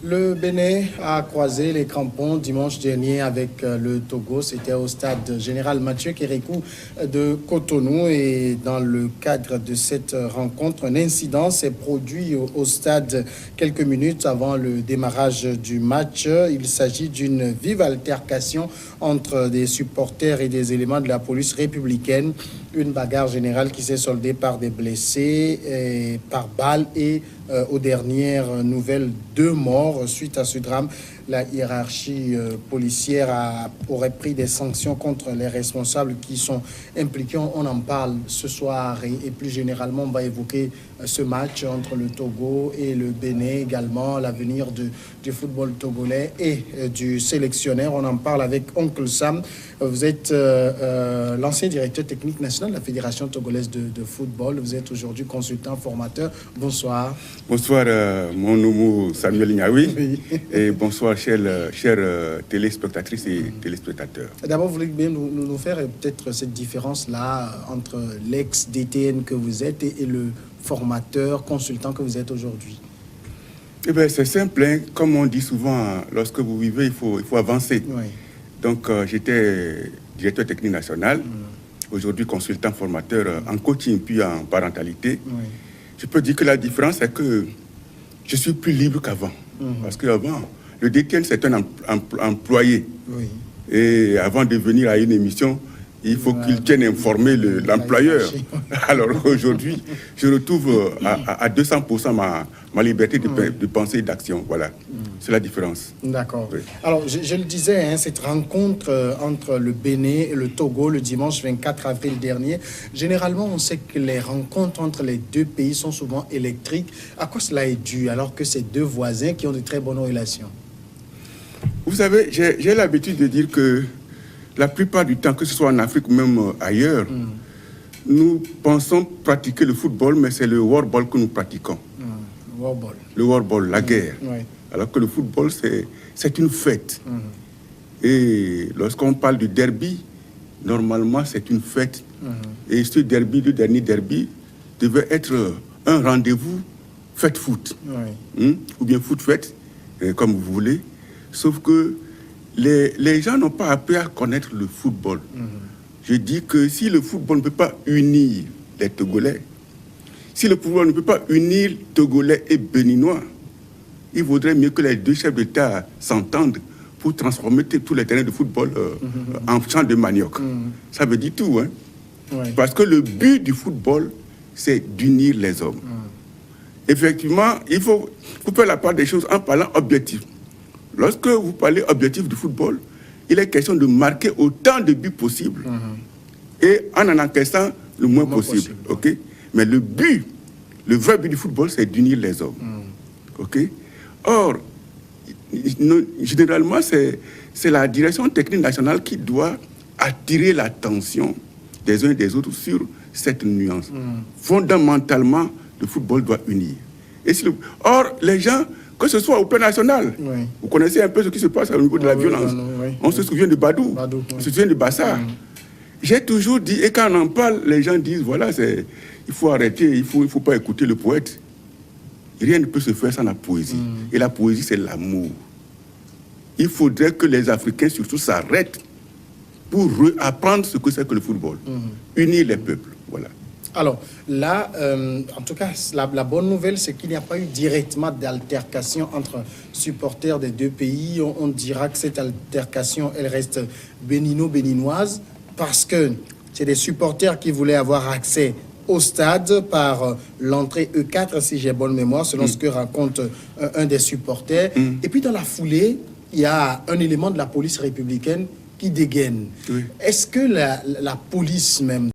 Le Bénin a croisé les crampons dimanche dernier avec le Togo. C'était au stade général Mathieu Kérékou de Cotonou. Et dans le cadre de cette rencontre, un incident s'est produit au stade quelques minutes avant le démarrage du match. Il s'agit d'une vive altercation entre des supporters et des éléments de la police républicaine. Une bagarre générale qui s'est soldée par des blessés, par balles et aux dernières nouvelles, 2 morts. Suite à ce drame, la hiérarchie policière aurait pris des sanctions contre les responsables qui sont impliqués. On en parle ce soir et plus généralement, on va évoquer ce match entre le Togo et le Bénin, également l'avenir du football togolais et du sélectionneur. On en parle avec Oncle Sam. Vous êtes l'ancien directeur technique national de la Fédération togolaise de football. Vous êtes aujourd'hui consultant formateur. Bonsoir. Bonsoir, mon nom est Samuel Ignaoui. Oui. Et bonsoir, chers téléspectatrices et téléspectateurs. D'abord, vous voulez bien nous faire peut-être cette différence-là entre l'ex-DTN que vous êtes et le formateur, consultant que vous êtes aujourd'hui? Eh bien, c'est simple, hein. Comme on dit souvent, lorsque vous vivez, il faut avancer. Oui. Donc, j'étais directeur technique national, aujourd'hui consultant formateur en coaching puis en parentalité. Oui. Je peux dire que la différence, c'est que je suis plus libre qu'avant. Parce qu'avant, le DTN, c'est un employé. Oui. Et avant de venir à une émission, il faut qu'il tienne informé l'employeur. Alors aujourd'hui, je retrouve à 200% ma liberté de pensée et d'action. Voilà, c'est la différence. D'accord. Oui. Alors, je le disais, hein, cette rencontre entre le Bénin et le Togo le dimanche 24 avril dernier, généralement, on sait que les rencontres entre les deux pays sont souvent électriques. À quoi cela est dû, alors que c'est 2 voisins qui ont de très bonnes relations? Vous savez, j'ai l'habitude de dire que la plupart du temps, que ce soit en Afrique ou même ailleurs, nous pensons pratiquer le football, mais c'est le warball que nous pratiquons. Warball. Le warball, la guerre. Oui. Alors que le football, c'est une fête. Et lorsqu'on parle du derby, normalement, c'est une fête. Et ce derby, le dernier derby, devait être un rendez-vous fête-foot. Ou bien foot-fête, comme vous voulez. Sauf que les gens n'ont pas appris à connaître le football. Je dis que si le football ne peut pas unir les Togolais, si le football ne peut pas unir Togolais et Béninois, il vaudrait mieux que les 2 chefs d'État s'entendent pour transformer tous les terrains de football en champ de manioc. Ça veut dire tout, hein? Parce que le but du football, c'est d'unir les hommes. Effectivement, il faut faire la part des choses en parlant objectif. Lorsque vous parlez objectif du football, il est question de marquer autant de buts possible et en encaissant le moins possible. Okay? Mais le vrai but du football, c'est d'unir les hommes. Okay? Or, généralement, c'est la direction technique nationale qui doit attirer l'attention des uns et des autres sur cette nuance. Fondamentalement, le football doit unir. Or, les gens, que ce soit au plan national, vous connaissez un peu ce qui se passe au niveau de la violence. On se souvient de Badou, on se souvient de Bassa. J'ai toujours dit, et quand on en parle, les gens disent, voilà, il faut arrêter, il faut pas écouter le poète. Rien ne peut se faire sans la poésie. Et la poésie, c'est l'amour. Il faudrait que les Africains, surtout, s'arrêtent pour apprendre ce que c'est que le football. Unir les peuples, voilà. Alors là, en tout cas, la bonne nouvelle, c'est qu'il n'y a pas eu directement d'altercation entre supporters des 2 pays. On dira que cette altercation, elle reste bénino-béninoise parce que c'est des supporters qui voulaient avoir accès au stade par l'entrée E4, si j'ai bonne mémoire, selon ce que raconte un des supporters. Et puis dans la foulée, il y a un élément de la police républicaine qui dégaine. Est-ce que la police même